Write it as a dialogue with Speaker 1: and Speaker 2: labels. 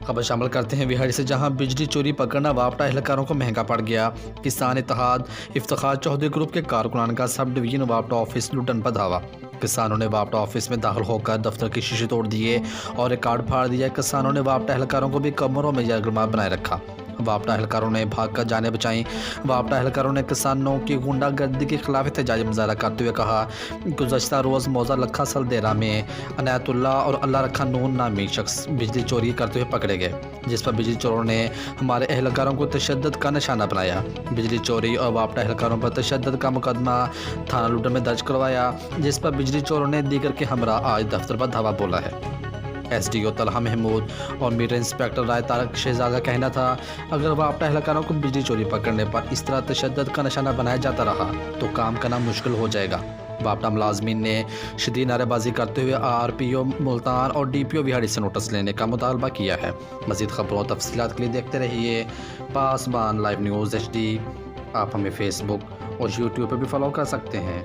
Speaker 1: खबर शामिल करते हैं विहाड़ी से, जहां बिजली चोरी पकड़ना वापटा एहलकारों को महंगा पड़ गया। किसान इत्तेहाद इफ्तिखार चौधरी ग्रुप के कारकुनान का सब डिवीजन वापटा ऑफिस लुटन पर धावा। किसानों ने वापटा ऑफिस में दाखिल होकर दफ्तर की शीशे तोड़ दिए और रिकॉर्ड फाड़ दिया। किसानों ने वापटा एहलकारों को भी कमरों में यरगमा बनाए रखा। वापटा एहलकारों ने भागकर जाने बचाई। वापटा एहलकारों ने किसानों की गुंडागर्दी के खिलाफ एहतजाजी मुजाहरा करते हुए कहा, गुज़श्ता रोज़ मौजा लखा सलदेरा में अनायतुल्ला और अल्लाह रखा नून नामी शख्स बिजली चोरी करते हुए पकड़े गए, जिस पर बिजली चोरों ने हमारे एहलकारों को तशद्दुद का निशाना बनाया। बिजली चोरी और वापटा एहलकारों पर तशद्दुद का मुकदमा थाना लुटन में दर्ज करवाया, जिस पर बिजली चोरों ने दीगर के हमरा आज दफ्तर पर धावा बोला है। एसडीओ तलहा महमूद और मीटर इंस्पेक्टर राय तारक शहजाद का कहना था, अगर वापटा एहलकारों को बिजली चोरी पकड़ने पर इस तरह तशद्दुद का निशाना बनाया जाता रहा तो काम करना मुश्किल हो जाएगा। वापटा मुलाजमीन ने शदीद नारेबाजी करते हुए आरपीओ मुल्तान और डीपीओ विहाड़ी से नोटिस लेने का मुतालबा किया है। मज़ीद खबरों और तफसीलात के लिए देखते रहिए पासबान लाइव न्यूज़ HD। आप हमें फेसबुक और यूट्यूब पर भी फॉलो कर सकते हैं।